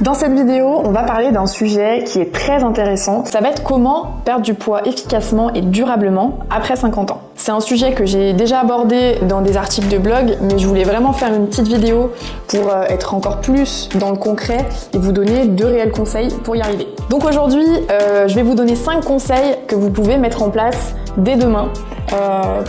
Dans cette vidéo, on va parler d'un sujet qui est très intéressant. Ça va être comment perdre du poids efficacement et durablement après 50 ans. C'est un sujet que j'ai déjà abordé dans des articles de blog, mais je voulais vraiment faire une petite vidéo pour être encore plus dans le concret et vous donner 2 réels conseils pour y arriver. Donc aujourd'hui, je vais vous donner 5 conseils que vous pouvez mettre en place dès demain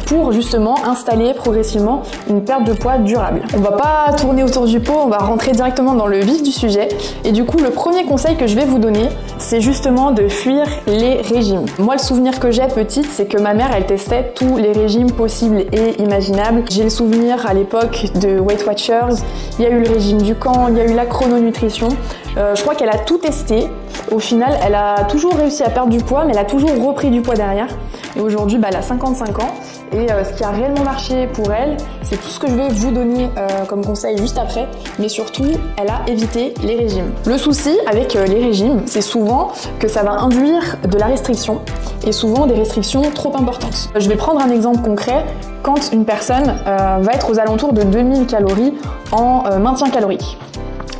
pour justement installer progressivement une perte de poids durable. On va pas tourner autour du pot, on va rentrer directement dans le vif du sujet. Et du coup, le premier conseil que je vais vous donner, c'est justement de fuir les régimes. Moi, le souvenir que j'ai petite, c'est que ma mère, elle testait tous les régimes possibles et imaginables. J'ai le souvenir à l'époque de Weight Watchers, il y a eu le régime du camp, il y a eu la chrononutrition. Je crois qu'elle a tout testé. Au final, elle a toujours réussi à perdre du poids, mais elle a toujours repris du poids derrière. Et aujourd'hui, elle a 55 ans. Et ce qui a réellement marché pour elle, c'est tout ce que je vais vous donner comme conseil juste après. Mais surtout, elle a évité les régimes. Le souci avec les régimes, c'est souvent que ça va induire de la restriction. Et souvent des restrictions trop importantes. Je vais prendre un exemple concret. Quand une personne va être aux alentours de 2000 calories en maintien calorique.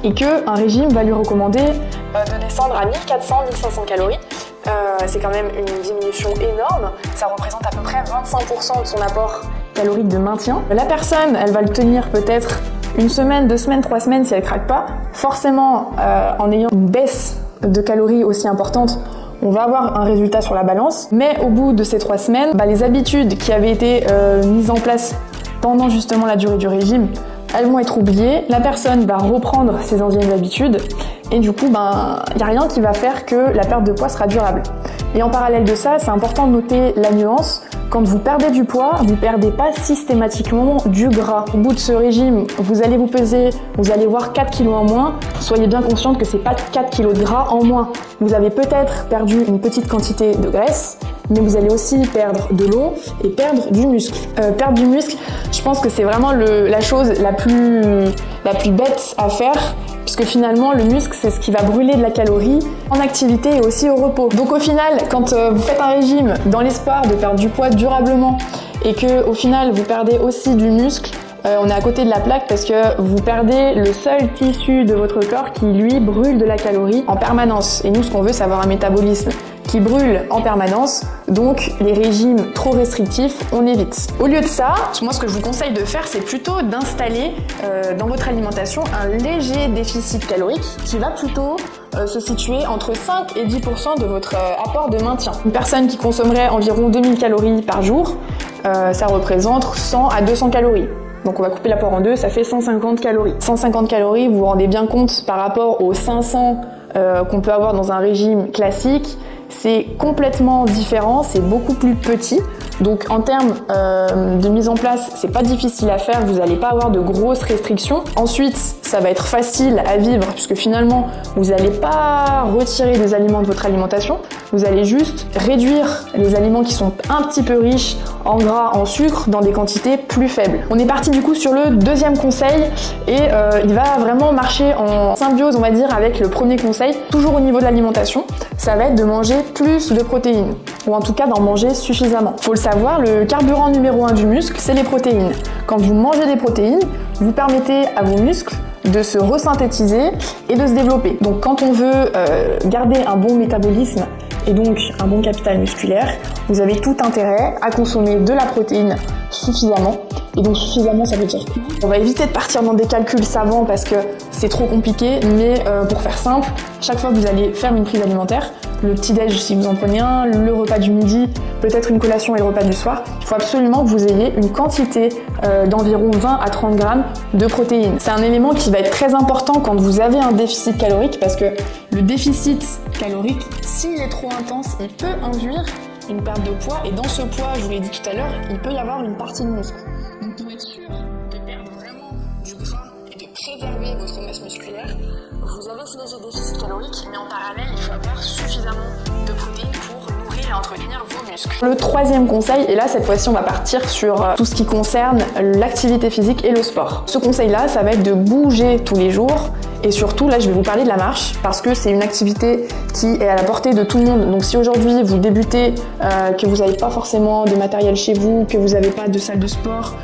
Et qu'un régime va lui recommander de descendre à 1400-1500 calories. C'est quand même une diminution énorme. Ça représente à peu près 25% de son apport calorique de maintien. La personne, elle va le tenir peut-être une semaine, 2 semaines, 3 semaines si elle craque pas. Forcément, en ayant une baisse de calories aussi importante, on va avoir un résultat sur la balance. Mais au bout de ces 3 semaines, les habitudes qui avaient été mises en place pendant justement la durée du régime, elles vont être oubliées, la personne va reprendre ses anciennes habitudes et du coup, il n'y a rien qui va faire que la perte de poids sera durable. Et en parallèle de ça, c'est important de noter la nuance. Quand vous perdez du poids, vous ne perdez pas systématiquement du gras. Au bout de ce régime, vous allez vous peser, vous allez voir 4 kg en moins. Soyez bien consciente que ce n'est pas 4 kg de gras en moins. Vous avez peut-être perdu une petite quantité de graisse, mais vous allez aussi perdre de l'eau et perdre du muscle. Perdre du muscle, je pense que c'est vraiment la chose la plus bête à faire, puisque finalement le muscle c'est ce qui va brûler de la calorie en activité et aussi au repos. Donc au final, quand vous faites un régime dans l'espoir de perdre du poids durablement et que au final vous perdez aussi du muscle, on est à côté de la plaque parce que vous perdez le seul tissu de votre corps qui lui brûle de la calorie en permanence. Et nous, ce qu'on veut, c'est avoir un métabolisme qui brûle en permanence, donc les régimes trop restrictifs, on évite. Au lieu de ça, moi ce que je vous conseille de faire, c'est plutôt d'installer dans votre alimentation un léger déficit calorique qui va plutôt se situer entre 5 et 10% de votre apport de maintien. Une personne qui consommerait environ 2000 calories par jour, ça représente 100 à 200 calories. Donc on va couper l'apport en 2, ça fait 150 calories. 150 calories, vous vous rendez bien compte par rapport aux 500 qu'on peut avoir dans un régime classique, c'est complètement différent, c'est beaucoup plus petit. Donc en termes de mise en place, c'est pas difficile à faire, vous n'allez pas avoir de grosses restrictions. Ensuite, ça va être facile à vivre puisque finalement, vous n'allez pas retirer des aliments de votre alimentation, vous allez juste réduire les aliments qui sont un petit peu riches en gras, en sucre, dans des quantités plus faibles. On est parti du coup sur le 2e conseil et il va vraiment marcher en symbiose, on va dire, avec le premier conseil. Toujours au niveau de l'alimentation, ça va être de manger plus de protéines, ou en tout cas d'en manger suffisamment. Faut le savoir, le carburant numéro 1 du muscle, c'est les protéines. Quand vous mangez des protéines, vous permettez à vos muscles de se resynthétiser et de se développer. Donc quand on veut garder un bon métabolisme et donc un bon capital musculaire, vous avez tout intérêt à consommer de la protéine suffisamment. Et donc suffisamment, ça veut dire quoi? On va éviter de partir dans des calculs savants parce que c'est trop compliqué, mais pour faire simple, chaque fois que vous allez faire une prise alimentaire, le petit-déj si vous en prenez un, le repas du midi, peut-être une collation et le repas du soir, il faut absolument que vous ayez une quantité d'environ 20 à 30 grammes de protéines. C'est un élément qui va être très important quand vous avez un déficit calorique parce que le déficit calorique, s'il est trop intense, il peut induire une perte de poids et dans ce poids, je vous l'ai dit tout à l'heure, il peut y avoir une partie de muscle. Donc pour être sûr de perdre vraiment du gras et de préserver votre masse musculaire, vous avez ce léger déficit calorique, mais en parallèle, il faut avoir suffisamment de protéines pour nourrir et entretenir vos muscles. Le 3e conseil, et là cette fois-ci on va partir sur tout ce qui concerne l'activité physique et le sport. Ce conseil-là, ça va être de bouger tous les jours. Et surtout, là, je vais vous parler de la marche parce que c'est une activité qui est à la portée de tout le monde. Donc si aujourd'hui vous débutez, que vous n'avez pas forcément de matériel chez vous, que vous n'avez pas de salle de sport,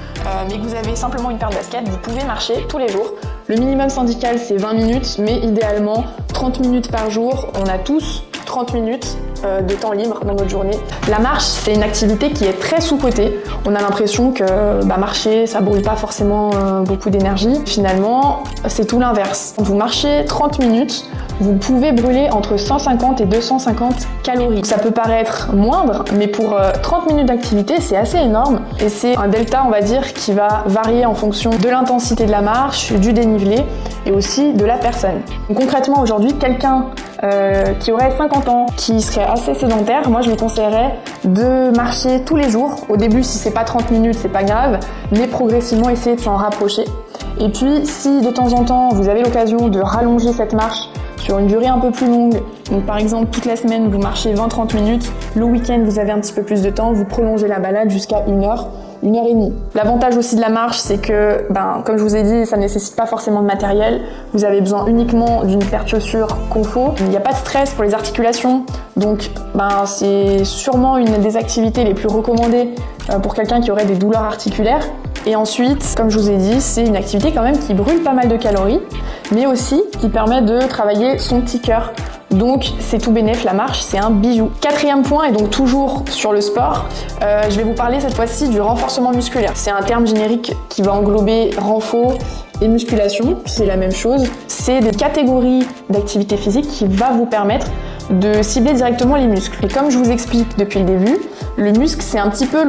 mais que vous avez simplement une paire de baskets, vous pouvez marcher tous les jours Le minimum syndical, c'est 20 minutes, mais idéalement, 30 minutes par jour. On a tous 30 minutes de temps libre dans notre journée. La marche, c'est une activité qui est très sous-cotée. On a l'impression que marcher, ça brûle pas forcément beaucoup d'énergie. Finalement, c'est tout l'inverse. Quand vous marchez 30 minutes, vous pouvez brûler entre 150 et 250 calories. Ça peut paraître moindre, mais pour 30 minutes d'activité, c'est assez énorme. Et c'est un delta, on va dire, qui va varier en fonction de l'intensité de la marche, du dénivelé et aussi de la personne. Donc, concrètement, aujourd'hui, quelqu'un qui aurait 50 ans, qui serait assez sédentaire, moi je lui conseillerais de marcher tous les jours. Au début, si c'est pas 30 minutes, c'est pas grave, mais progressivement essayer de s'en rapprocher. Et puis, si de temps en temps vous avez l'occasion de rallonger cette marche sur une durée un peu plus longue, donc par exemple toute la semaine vous marchez 20-30 minutes, le week-end vous avez un petit peu plus de temps, vous prolongez la balade jusqu'à 1 heure. 1h30. L'avantage aussi de la marche, c'est que, comme je vous ai dit, ça ne nécessite pas forcément de matériel. Vous avez besoin uniquement d'une paire de chaussures Confo. Il n'y a pas de stress pour les articulations. Donc, c'est sûrement une des activités les plus recommandées pour quelqu'un qui aurait des douleurs articulaires. Et ensuite, comme je vous ai dit, c'est une activité quand même qui brûle pas mal de calories, mais aussi qui permet de travailler son petit cœur. Donc c'est tout bénef, la marche, c'est un bijou. Quatrième point, et donc toujours sur le sport, je vais vous parler cette fois-ci du renforcement musculaire. C'est un terme générique qui va englober renfort et musculation, c'est la même chose. C'est des catégories d'activité physique qui va vous permettre de cibler directement les muscles. Et comme je vous explique depuis le début, le muscle c'est un petit peu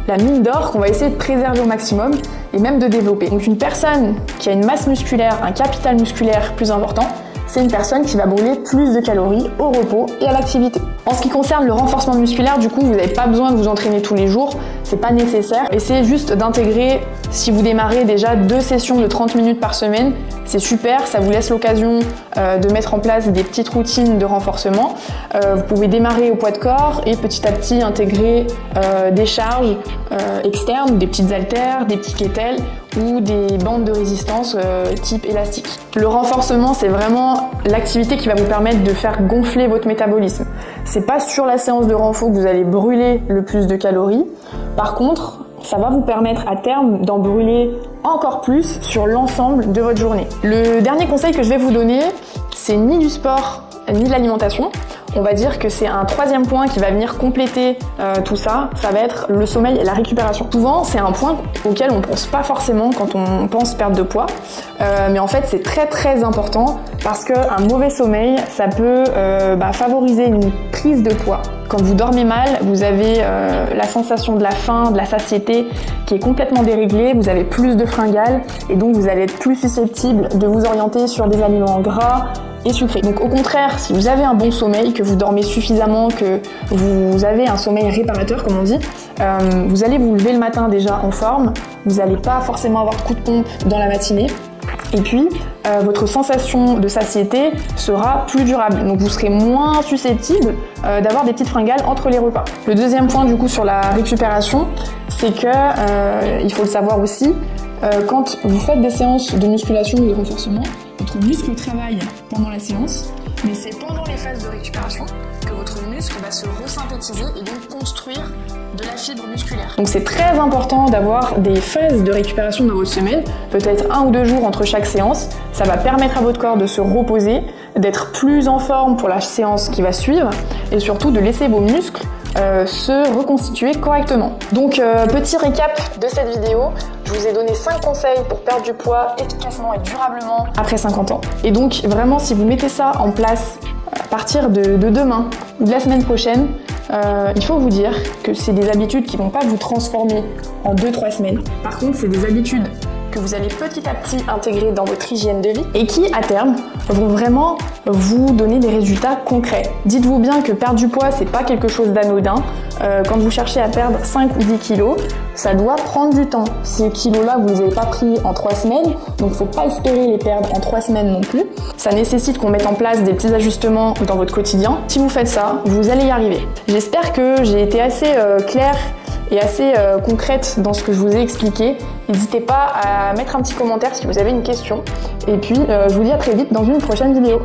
la mine d'or qu'on va essayer de préserver au maximum et même de développer. Donc une personne qui a une masse musculaire, un capital musculaire plus important, c'est une personne qui va brûler plus de calories au repos et à l'activité. En ce qui concerne le renforcement musculaire, du coup, vous n'avez pas besoin de vous entraîner tous les jours, c'est pas nécessaire. Essayez juste d'intégrer, si vous démarrez déjà 2 sessions de 30 minutes par semaine, c'est super, ça vous laisse l'occasion de mettre en place des petites routines de renforcement. Vous pouvez démarrer au poids de corps et petit à petit intégrer des charges externes, des petites haltères, des petits kettlebells ou des bandes de résistance type élastique. Le renforcement, c'est vraiment l'activité qui va vous permettre de faire gonfler votre métabolisme. C'est pas sur la séance de renfort que vous allez brûler le plus de calories. Par contre, ça va vous permettre à terme d'en brûler encore plus sur l'ensemble de votre journée. Le dernier conseil que je vais vous donner, c'est ni du sport ni de l'alimentation. On va dire que c'est un 3e point qui va venir compléter tout ça, ça va être le sommeil et la récupération. Souvent, c'est un point auquel on pense pas forcément quand on pense perdre de poids, mais en fait c'est très très important parce qu'un mauvais sommeil, ça peut favoriser une prise de poids. Quand vous dormez mal, vous avez la sensation de la faim, de la satiété qui est complètement déréglée, vous avez plus de fringales et donc vous allez être plus susceptible de vous orienter sur des aliments gras et sucrés. Donc au contraire, si vous avez un bon sommeil, que vous dormez suffisamment, que vous avez un sommeil réparateur comme on dit, vous allez vous lever le matin déjà en forme, vous n'allez pas forcément avoir de coup de pompe dans la matinée. Et puis, votre sensation de satiété sera plus durable. Donc vous serez moins susceptible d'avoir des petites fringales entre les repas. Le deuxième point du coup sur la récupération, c'est que, il faut le savoir aussi, quand vous faites des séances de musculation ou de renforcement, votre muscle travaille pendant la séance, mais c'est pendant les phases de récupération que votre muscle va se resynthétiser et donc construire de la fibre musculaire. Donc c'est très important d'avoir des phases de récupération dans votre semaine, peut-être 1 ou 2 jours entre chaque séance. Ça va permettre à votre corps de se reposer, d'être plus en forme pour la séance qui va suivre et surtout de laisser vos muscles se reconstituer correctement. Donc petit récap de cette vidéo, je vous ai donné 5 conseils pour perdre du poids efficacement et durablement après 50 ans. Et donc vraiment si vous mettez ça en place à partir de demain ou de la semaine prochaine, il faut vous dire que c'est des habitudes qui ne vont pas vous transformer en 2-3 semaines. Par contre, c'est des habitudes que vous allez petit à petit intégrer dans votre hygiène de vie et qui, à terme, vont vraiment vous donner des résultats concrets. Dites-vous bien que perdre du poids, c'est pas quelque chose d'anodin. Quand vous cherchez à perdre 5 ou 10 kilos, ça doit prendre du temps. Ces kilos-là, vous ne les avez pas pris en 3 semaines, donc faut pas espérer les perdre en 3 semaines non plus. Ça nécessite qu'on mette en place des petits ajustements dans votre quotidien. Si vous faites ça, vous allez y arriver. J'espère que j'ai été assez claire et assez concrète dans ce que je vous ai expliqué. N'hésitez pas à mettre un petit commentaire si vous avez une question. Et puis, je vous dis à très vite dans une prochaine vidéo.